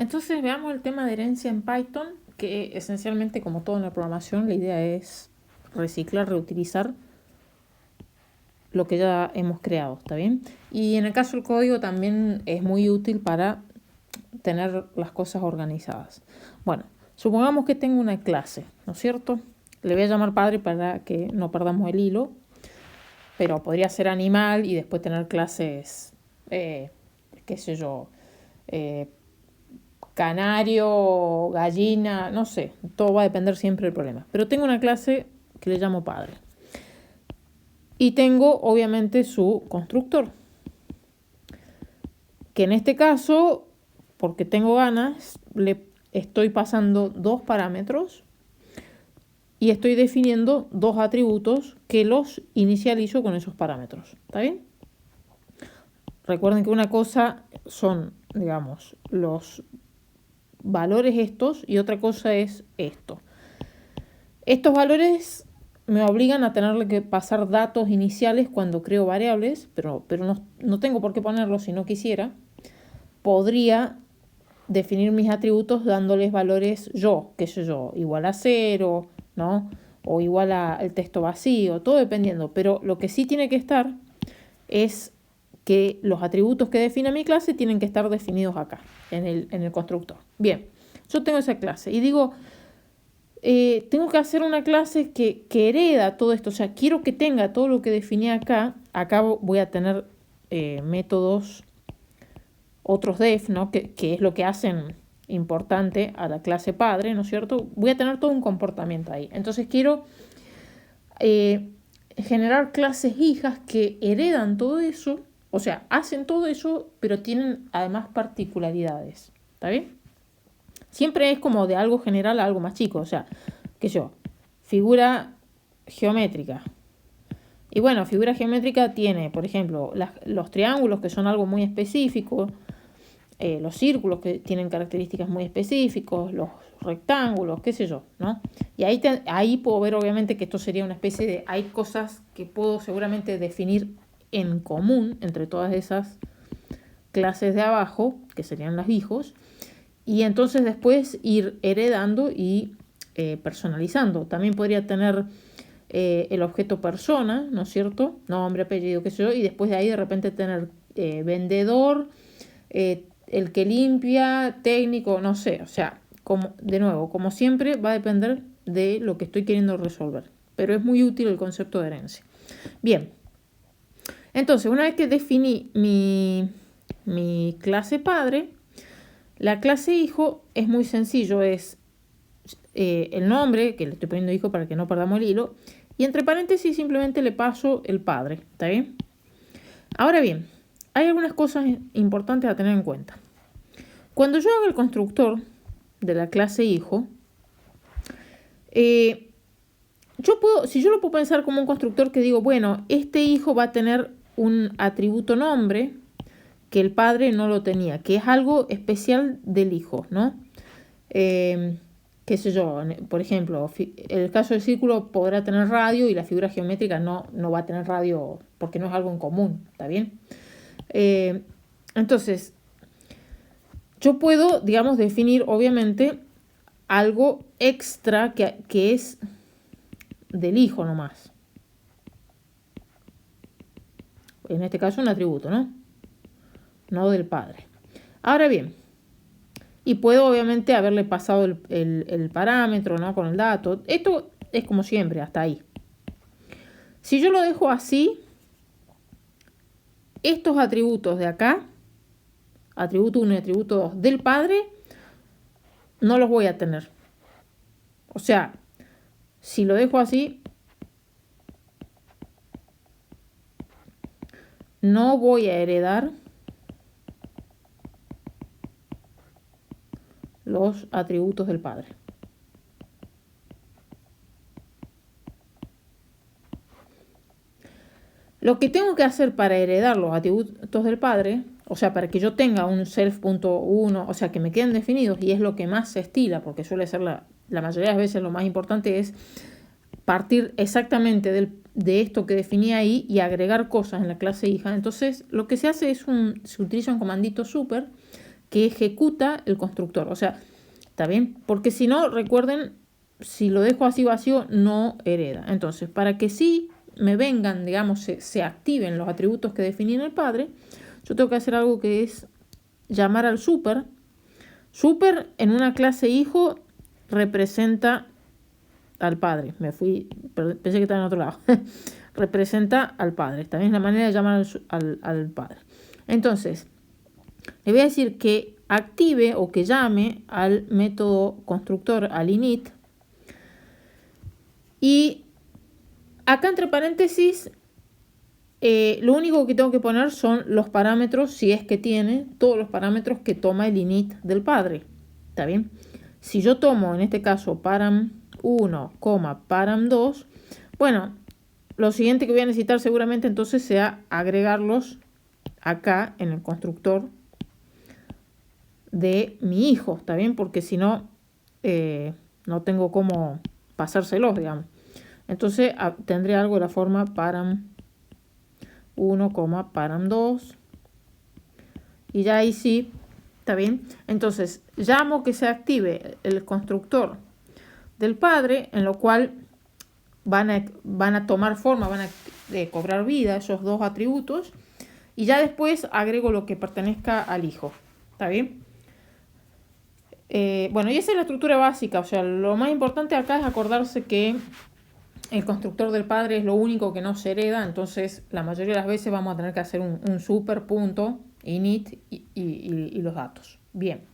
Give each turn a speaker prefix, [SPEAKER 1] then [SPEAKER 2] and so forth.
[SPEAKER 1] Entonces veamos el tema de herencia en Python, que esencialmente, como todo en la programación, la idea es reciclar, reutilizar lo que ya hemos creado, ¿está bien? Y en el caso del código también es muy útil para tener las cosas organizadas. Bueno, supongamos que tengo una clase, ¿no es cierto? Le voy a llamar padre para que no perdamos el hilo, pero podría ser animal y después tener clases, qué sé yo, eh, canario, gallina, no sé, todo va a depender siempre del problema. Pero tengo una clase que le llamo padre. Y tengo obviamente su constructor, que en este caso, porque tengo ganas, le estoy pasando dos parámetros y estoy definiendo dos atributos que los inicializo con esos parámetros. ¿Está bien? Recuerden que una cosa son, digamos, los valores estos y otra cosa es esto. Estos valores me obligan a tenerle que pasar datos iniciales cuando creo variables, pero no tengo por qué ponerlos si no quisiera. Podría definir mis atributos dándoles valores yo, qué sé yo, igual a 0, ¿no? O igual al texto vacío, todo dependiendo. Pero lo que sí tiene que estar es que los atributos que define mi clase tienen que estar definidos acá, en el constructor. Bien, yo tengo esa clase y digo, tengo que hacer una clase que hereda todo esto. O sea, quiero que tenga todo lo que definí acá. Acá voy a tener métodos, otros def, ¿no? Que es lo que hacen importante a la clase padre, ¿no es cierto? Voy a tener todo un comportamiento ahí. Entonces quiero generar clases hijas que heredan todo eso, o sea, hacen todo eso, pero tienen además particularidades. ¿Está bien? Siempre es como de algo general a algo más chico, o sea, qué sé yo, figura geométrica. Y bueno, figura geométrica tiene, por ejemplo, los triángulos, que son algo muy específico, los círculos, que tienen características muy específicas, los rectángulos, qué sé yo, ¿no? Y ahí puedo ver obviamente que esto sería una especie de, hay cosas que puedo seguramente definir en común entre todas esas clases de abajo, que serían las hijos, y entonces después ir heredando y personalizando. También podría tener el objeto persona, ¿no es cierto? Nombre, apellido, qué sé yo, y después de ahí de repente tener vendedor, el que limpia, técnico, no sé, o sea, de nuevo, como siempre, va a depender de lo que estoy queriendo resolver, pero es muy útil el concepto de herencia. Bien, entonces, una vez que definí mi clase padre, la clase hijo es muy sencillo, es el nombre, que le estoy poniendo hijo para que no perdamos el hilo, y entre paréntesis simplemente le paso el padre, ¿está bien? Ahora bien, hay algunas cosas importantes a tener en cuenta. Cuando yo hago el constructor de la clase hijo, si yo lo puedo pensar como un constructor que digo, bueno, este hijo va a tener un atributo nombre que el padre no lo tenía, que es algo especial del hijo, ¿no? Qué sé yo, por ejemplo, el caso del círculo podrá tener radio y la figura geométrica no va a tener radio porque no es algo en común, ¿está bien? Entonces, yo puedo, digamos, definir obviamente algo extra que es del hijo nomás. En este caso un atributo, ¿no? No del padre. Ahora bien, y puedo obviamente haberle pasado el parámetro, ¿no? Con el dato. Esto es como siempre, hasta ahí. Si yo lo dejo así, estos atributos de acá, atributo 1 y atributo 2 del padre, no los voy a tener. O sea, si lo dejo así, no voy a heredar los atributos del padre. Lo que tengo que hacer para heredar los atributos del padre, o sea, para que yo tenga un self.1, o sea, que me queden definidos, y es lo que más se estila, porque suele ser la mayoría de las veces lo más importante es partir exactamente de esto que definí ahí y agregar cosas en la clase hija. Entonces, lo que se hace es se utiliza un comandito super que ejecuta el constructor. O sea, ¿está bien? Porque si no, recuerden, si lo dejo así vacío, no hereda. Entonces, para que sí me vengan, digamos, se activen los atributos que definí en el padre, yo tengo que hacer algo que es llamar al super. Super en una clase hijo representa al padre. Me fui, pensé que estaba en otro lado. Representa al padre. También es la manera de llamar al padre. Entonces, le voy a decir que active o que llame al método constructor, al init. Y acá entre paréntesis, lo único que tengo que poner son los parámetros, si es que tiene, todos los parámetros que toma el init del padre. ¿Está bien? Si yo tomo, en este caso, param1, param2, bueno, lo siguiente que voy a necesitar seguramente entonces sea agregarlos acá en el constructor de mi hijo, ¿está bien? Porque si no, no tengo cómo pasárselos, digamos. Entonces tendré algo de la forma param1, param2. Y ya ahí sí, ¿está bien? Entonces llamo que se active el constructor del padre, en lo cual van a tomar forma, van a cobrar vida esos dos atributos. Y ya después agrego lo que pertenezca al hijo. ¿Está bien? Bueno, y esa es la estructura básica. O sea, lo más importante acá es acordarse que el constructor del padre es lo único que no se hereda. Entonces, la mayoría de las veces vamos a tener que hacer un super punto init y los datos. Bien.